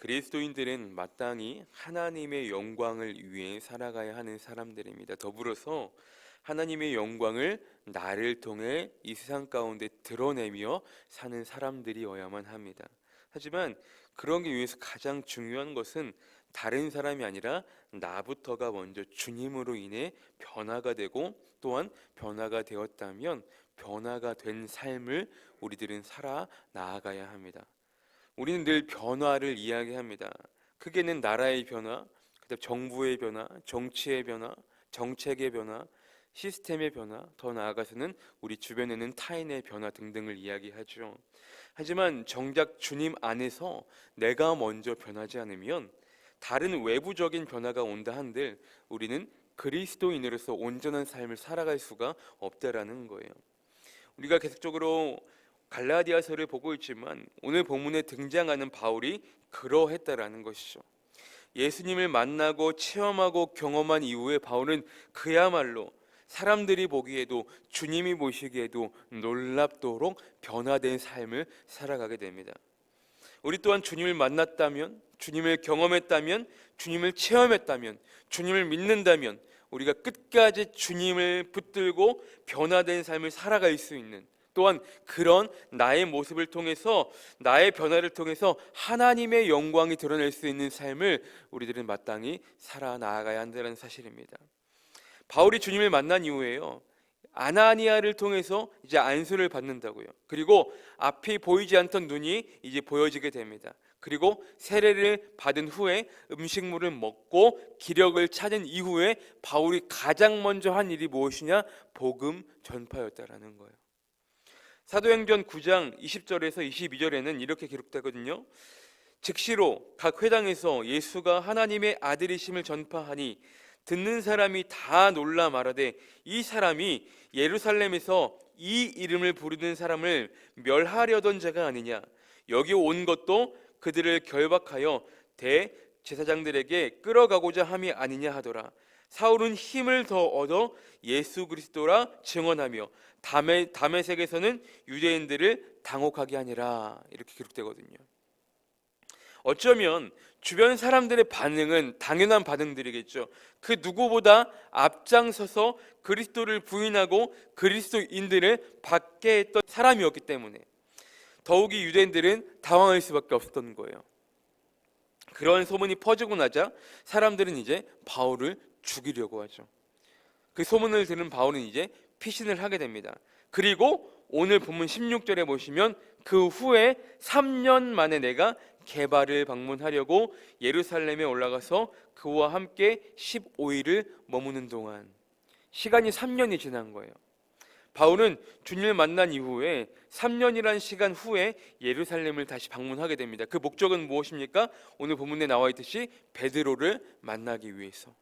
그리스도인들은 마땅히 하나님의 영광을 위해 살아가야 하는 사람들입니다. 더불어서 하나님의 영광을 나를 통해 이 세상 가운데 드러내며 사는 사람들이어야만 합니다. 하지만 그러기 위해서 가장 중요한 것은 다른 사람이 아니라 나부터가 먼저 주님으로 인해 변화가 되고, 또한 변화가 되었다면 변화가 된 삶을 우리들은 살아 나아가야 합니다. 우리는 늘 변화를 이야기합니다. 크게는 나라의 변화, 그다음 정부의 변화, 정치의 변화, 정책의 변화, 시스템의 변화, 더 나아가서는 우리 주변에는 타인의 변화 등등을 이야기하죠. 하지만 정작 주님 안에서 내가 먼저 변하지 않으면 다른 외부적인 변화가 온다 한들 우리는 그리스도인으로서 온전한 삶을 살아갈 수가 없다라는 거예요. 우리가 계속적으로 갈라디아서를 보고 있지만 오늘 본문에 등장하는 바울이 그러했다라는 것이죠. 예수님을 만나고 체험하고 경험한 이후에 바울은 그야말로 사람들이 보기에도, 주님이 보시기에도 놀랍도록 변화된 삶을 살아가게 됩니다. 우리 또한 주님을 만났다면, 주님을 경험했다면, 주님을 체험했다면, 주님을 믿는다면 우리가 끝까지 주님을 붙들고 변화된 삶을 살아갈 수 있는, 또한 그런 나의 모습을 통해서, 나의 변화를 통해서 하나님의 영광이 드러낼 수 있는 삶을 우리들은 마땅히 살아나가야 한다는 사실입니다. 바울이 주님을 만난 이후에요, 아나니아를 통해서 이제 안수를 받는다고요. 그리고 앞이 보이지 않던 눈이 이제 보여지게 됩니다. 그리고 세례를 받은 후에 음식물을 먹고 기력을 찾은 이후에 바울이 가장 먼저 한 일이 무엇이냐? 복음 전파였다라는 거예요. 사도행전 9장 20절에서 22절에는 이렇게 기록되거든요. 즉시로 각 회당에서 예수가 하나님의 아들이심을 전파하니 듣는 사람이 다 놀라 말하되, 이 사람이 예루살렘에서 이 이름을 부르는 사람을 멸하려던 자가 아니냐? 여기 온 것도 그들을 결박하여 대제사장들에게 끌어가고자 함이 아니냐 하더라. 사울은 힘을 더 얻어 예수 그리스도라 증언하며 다메섹에서는 유대인들을 당혹하게 하니라. 이렇게 기록되거든요. 어쩌면 주변 사람들의 반응은 당연한 반응들이겠죠. 그 누구보다 앞장서서 그리스도를 부인하고 그리스도인들을 받게 했던 사람이었기 때문에 더욱이 유대인들은 당황할 수밖에 없었던 거예요. 그런 소문이 퍼지고 나자 사람들은 이제 바울을 죽이려고 하죠. 그 소문을 들은 바울은 이제 피신을 하게 됩니다. 그리고 오늘 본문 16절에 보시면 그 후에 3년 만에 내가 게바를 방문하려고 예루살렘에 올라가서 그와 함께 15일을 머무는 동안, 시간이 3년이 지난 거예요. 바울은 주님을 만난 이후에 3년이란 시간 후에 예루살렘을 다시 방문하게 됩니다. 그 목적은 무엇입니까? 오늘 본문에 나와 있듯이 베드로를 만나기 위해서.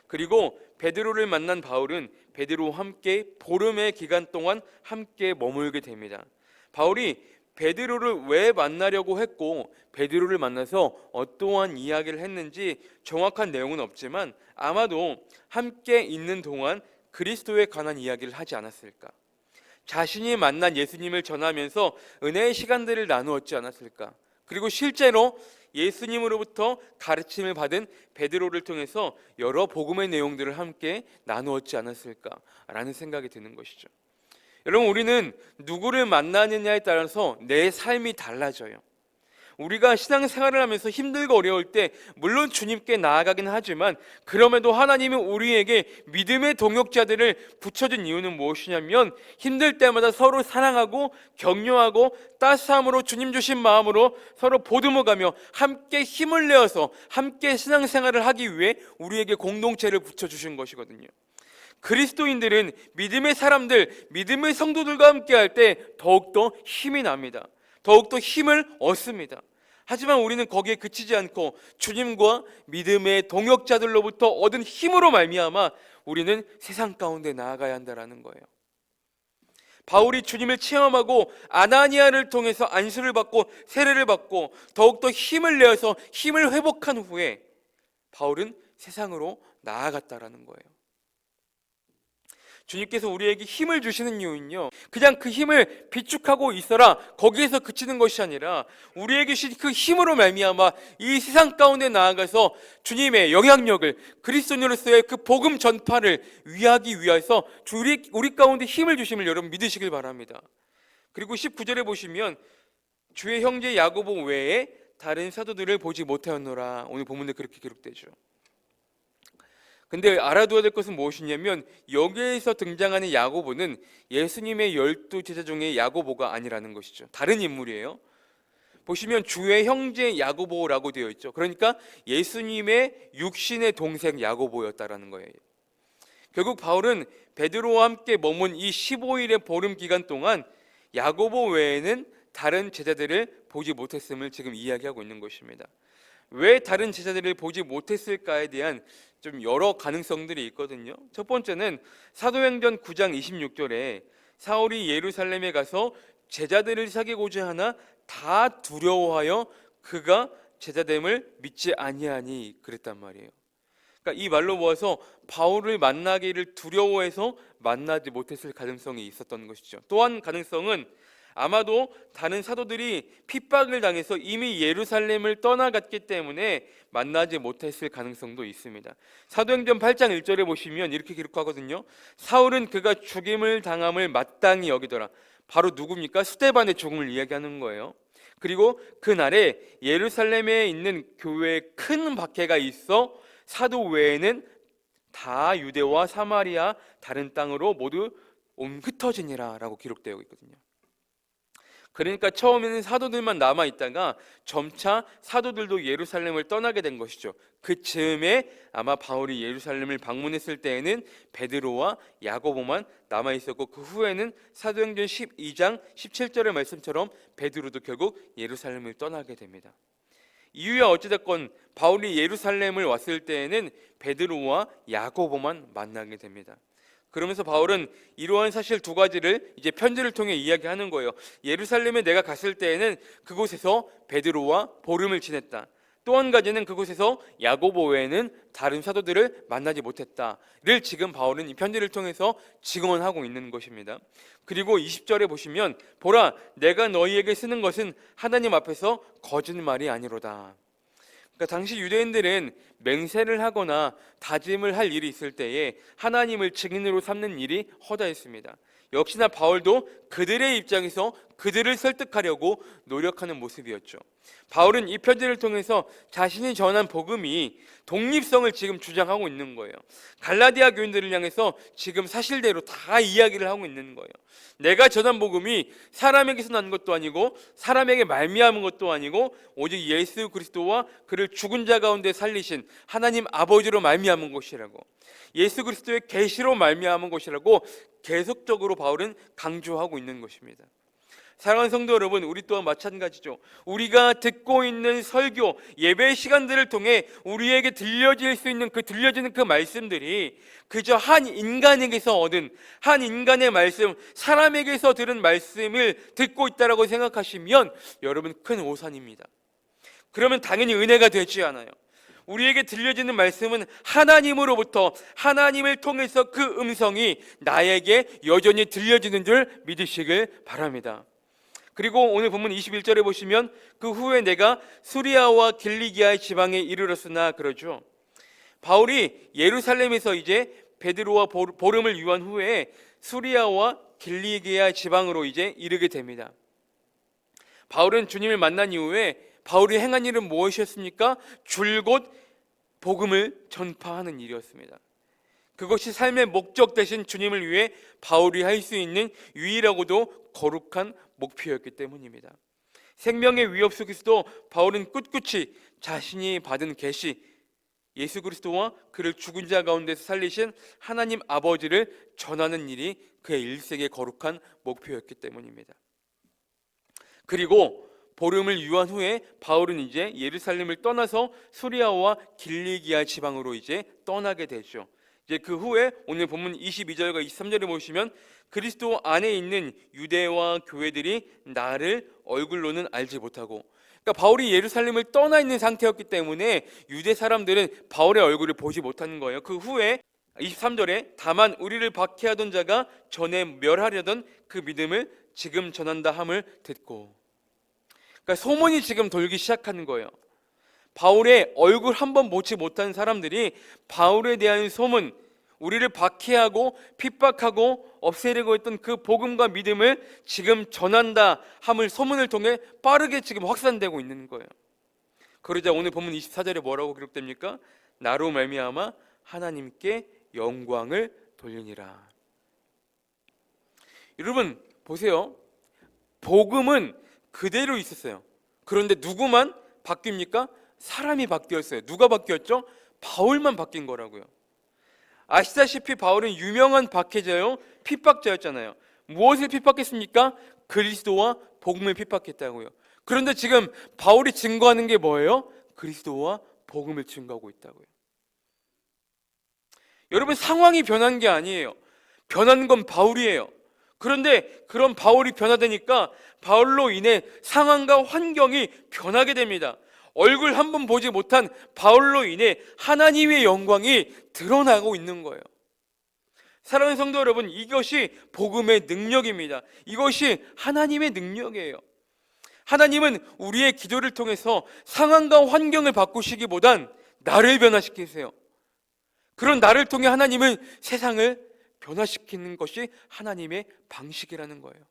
그리고 베드로를 만난 바울은 베드로와 함께 보름의 기간 동안 함께 머물게 됩니다. 바울이 베드로를 왜 만나려고 했고 베드로를 만나서 어떠한 이야기를 했는지 정확한 내용은 없지만 아마도 함께 있는 동안 그리스도에 관한 이야기를 하지 않았을까? 자신이 만난 예수님을 전하면서 은혜의 시간들을 나누었지 않았을까? 그리고 실제로 예수님으로부터 가르침을 받은 베드로를 통해서 여러 복음의 내용들을 함께 나누었지 않았을까라는 생각이 드는 것이죠. 여러분, 우리는 누구를 만나느냐에 따라서 내 삶이 달라져요. 우리가 신앙생활을 하면서 힘들고 어려울 때 물론 주님께 나아가긴 하지만 그럼에도 하나님은 우리에게 믿음의 동역자들을 붙여준 이유는 무엇이냐면 힘들 때마다 서로 사랑하고 격려하고 따스함으로 주님 주신 마음으로 서로 보듬어가며 함께 힘을 내어서 함께 신앙생활을 하기 위해 우리에게 공동체를 붙여주신 것이거든요. 그리스도인들은 믿음의 사람들, 믿음의 성도들과 함께 할 때 더욱더 힘이 납니다. 더욱더 힘을 얻습니다. 하지만 우리는 거기에 그치지 않고 주님과 믿음의 동역자들로부터 얻은 힘으로 말미암아 우리는 세상 가운데 나아가야 한다는 거예요. 바울이 주님을 체험하고 아나니아를 통해서 안수를 받고 세례를 받고 더욱더 힘을 내어서 힘을 회복한 후에 바울은 세상으로 나아갔다라는 거예요. 주님께서 우리에게 힘을 주시는 이유는요, 그냥 그 힘을 비축하고 있어라 거기에서 그치는 것이 아니라 우리에게 주신 그 힘으로 말미암아 이 세상 가운데 나아가서 주님의 영향력을, 그리스도인으로서의 그 복음 전파를 위하기 위해서 우리 가운데 힘을 주심을 여러분 믿으시길 바랍니다. 그리고 19절에 보시면 주의 형제 야고보 외에 다른 사도들을 보지 못하였노라, 오늘 본문에 그렇게 기록되죠. 근데 알아둬야 될 것은 무엇이냐면 여기에서 등장하는 야고보는 예수님의 12 제자 중에 야고보가 아니라는 것이죠. 다른 인물이에요. 보시면 주의 형제 야고보라고 되어 있죠. 그러니까 예수님의 육신의 동생 야고보였다라는 거예요. 결국 바울은 베드로와 함께 머문 이 15일의 보름 기간 동안 야고보 외에는 다른 제자들을 보지 못했음을 지금 이야기하고 있는 것입니다. 왜 다른 제자들을 보지 못했을까에 대한 좀 여러 가능성들이 있거든요. 첫 번째는 사도행전 9장 26절에 사울이 예루살렘에 가서 제자들을 사귀고자 하나 다 두려워하여 그가 제자됨을 믿지 아니하니 그랬단 말이에요. 그러니까 이 말로 모아서 바울을 만나기를 두려워해서 만나지 못했을 가능성이 있었던 것이죠. 또한 가능성은 아마도 다른 사도들이 핍박을 당해서 이미 예루살렘을 떠나갔기 때문에 만나지 못했을 가능성도 있습니다. 사도행전 8장 1절에 보시면 이렇게 기록하거든요. 사울은 그가 죽임을 당함을 마땅히 여기더라. 바로 누굽니까? 스데반의 죽음을 이야기하는 거예요. 그리고 그날에 예루살렘에 있는 교회에 큰 박해가 있어 사도 외에는 다 유대와 사마리아 다른 땅으로 모두 흩어지니라 라고 기록되어 있거든요. 그러니까 처음에는 사도들만 남아있다가 점차 사도들도 예루살렘을 떠나게 된 것이죠. 그 즈음에 아마 바울이 예루살렘을 방문했을 때에는 베드로와 야고보만 남아있었고 그 후에는 사도행전 12장 17절의 말씀처럼 베드로도 결국 예루살렘을 떠나게 됩니다. 이유야 어찌됐건 바울이 예루살렘을 왔을 때에는 베드로와 야고보만 만나게 됩니다. 그러면서 바울은 이러한 사실 두 가지를 이제 편지를 통해 이야기하는 거예요. 예루살렘에 내가 갔을 때에는 그곳에서 베드로와 보름을 지냈다. 또 한 가지는 그곳에서 야고보 외에는 다른 사도들을 만나지 못했다를 지금 바울은 이 편지를 통해서 증언하고 있는 것입니다. 그리고 20절에 보시면 보라 내가 너희에게 쓰는 것은 하나님 앞에서 거짓말이 아니로다. 그러니까 당시 유대인들은 맹세를 하거나 다짐을 할 일이 있을 때에 하나님을 증인으로 삼는 일이 허다했습니다. 역시나 바울도 그들의 입장에서 그들을 설득하려고 노력하는 모습이었죠. 바울은 이 편지를 통해서 자신이 전한 복음이 독립성을 지금 주장하고 있는 거예요. 갈라디아 교인들을 향해서 지금 사실대로 다 이야기를 하고 있는 거예요. 내가 전한 복음이 사람에게서 난 것도 아니고 사람에게 말미암은 것도 아니고 오직 예수 그리스도와 그를 죽은 자 가운데 살리신 하나님 아버지로 말미암은 것이라고, 예수 그리스도의 계시로 말미암은 것이라고 계속적으로 바울은 강조하고 있는 것입니다. 사랑하는 성도 여러분, 우리 또한 마찬가지죠. 우리가 듣고 있는 설교, 예배 시간들을 통해 우리에게 들려질 수 있는 들려지는 그 말씀들이 그저 한 인간에게서 얻은 한 인간의 말씀, 사람에게서 들은 말씀을 듣고 있다라고 생각하시면 여러분 큰 오산입니다. 그러면 당연히 은혜가 되지 않아요. 우리에게 들려지는 말씀은 하나님으로부터, 하나님을 통해서 그 음성이 나에게 여전히 들려지는 줄 믿으시길 바랍니다. 그리고 오늘 본문 21절에 보시면 그 후에 내가 수리아와 길리기아의 지방에 이르렀으나 그러죠. 바울이 예루살렘에서 이제 베드로와 보름을 유한 후에 수리아와 길리기아 지방으로 이제 이르게 됩니다. 바울은 주님을 만난 이후에 바울이 행한 일은 무엇이었습니까? 줄곧 복음을 전파하는 일이었습니다. 그것이 삶의 목적 대신 주님을 위해 바울이 할 수 있는 유일하고도 거룩한 목표였기 때문입니다. 생명의 위협 속에서도 바울은 꿋꿋이 자신이 받은 계시, 예수 그리스도와 그를 죽은 자 가운데서 살리신 하나님 아버지를 전하는 일이 그의 일생의 거룩한 목표였기 때문입니다. 그리고 보름을 유한 후에 바울은 이제 예루살렘을 떠나서 수리아와 길리기아 지방으로 이제 떠나게 되죠. 이제 그 후에 오늘 본문 22절과 23절에 보시면 그리스도 안에 있는 유대와 교회들이 나를 얼굴로는 알지 못하고, 그러니까 바울이 예루살렘을 떠나 있는 상태였기 때문에 유대 사람들은 바울의 얼굴을 보지 못하는 거예요. 그 후에 23절에 다만 우리를 박해하던 자가 전에 멸하려던 그 믿음을 지금 전한다 함을 듣고. 그러니까 소문이 지금 돌기 시작하는 거예요. 바울의 얼굴 한번 보지 못한 사람들이 바울에 대한 소문, 우리를 박해하고 핍박하고 없애려고 했던 그 복음과 믿음을 지금 전한다 함을 소문을 통해 빠르게 지금 확산되고 있는 거예요. 그러자 오늘 본문 24절에 뭐라고 기록됩니까? 나로 말미암아 하나님께 영광을 돌리니라. 여러분 보세요. 복음은 그대로 있었어요. 그런데 누구만 바뀝니까? 사람이 바뀌었어요. 누가 바뀌었죠? 바울만 바뀐 거라고요. 아시다시피 바울은 유명한 박해자요, 핍박자였잖아요. 무엇을 핍박했습니까? 그리스도와 복음을 핍박했다고요. 그런데 지금 바울이 증거하는 게 뭐예요? 그리스도와 복음을 증거하고 있다고요. 여러분, 상황이 변한 게 아니에요. 변한 건 바울이에요. 그런데 그런 바울이 변화되니까 바울로 인해 상황과 환경이 변하게 됩니다. 얼굴 한번 보지 못한 바울로 인해 하나님의 영광이 드러나고 있는 거예요. 사랑하는 성도 여러분, 이것이 복음의 능력입니다. 이것이 하나님의 능력이에요. 하나님은 우리의 기도를 통해서 상황과 환경을 바꾸시기보단 나를 변화시키세요. 그런 나를 통해 하나님은 세상을 변화시키는 것이 하나님의 방식이라는 거예요.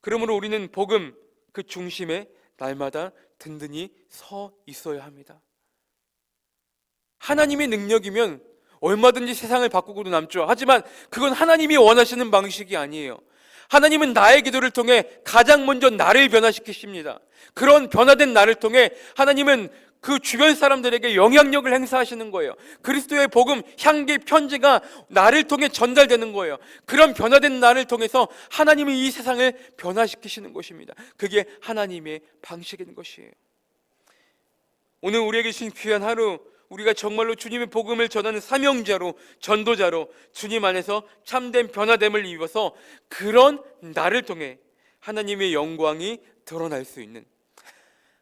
그러므로 우리는 복음 그 중심에 날마다 든든히 서 있어야 합니다. 하나님의 능력이면 얼마든지 세상을 바꾸고도 남죠. 하지만 그건 하나님이 원하시는 방식이 아니에요. 하나님은 나의 기도를 통해 가장 먼저 나를 변화시키십니다. 그런 변화된 나를 통해 하나님은 그 주변 사람들에게 영향력을 행사하시는 거예요. 그리스도의 복음, 향기, 편지가 나를 통해 전달되는 거예요. 그런 변화된 나를 통해서 하나님은 이 세상을 변화시키시는 것입니다. 그게 하나님의 방식인 것이에요. 오늘 우리에게 주신 귀한 하루, 우리가 정말로 주님의 복음을 전하는 사명자로, 전도자로 주님 안에서 참된 변화됨을 입어서 그런 나를 통해 하나님의 영광이 드러날 수 있는,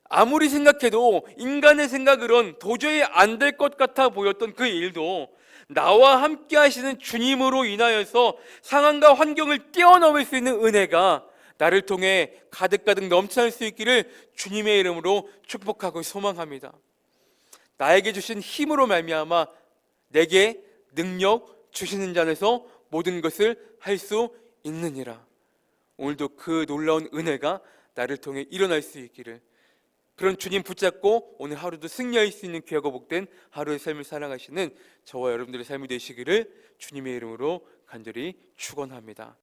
아무리 생각해도 인간의 생각으론 도저히 안 될 것 같아 보였던 그 일도 나와 함께 하시는 주님으로 인하여서 상황과 환경을 뛰어넘을 수 있는 은혜가 나를 통해 가득가득 넘쳐날 수 있기를 주님의 이름으로 축복하고 소망합니다. 나에게 주신 힘으로 말미암아 내게 능력 주시는 자 안에서 모든 것을 할 수 있느니라. 오늘도 그 놀라운 은혜가 나를 통해 일어날 수 있기를, 그런 주님 붙잡고 오늘 하루도 승리할 수 있는 귀하고 복된 하루의 삶을 살아가시는 저와 여러분들의 삶이 되시기를 주님의 이름으로 간절히 축원합니다.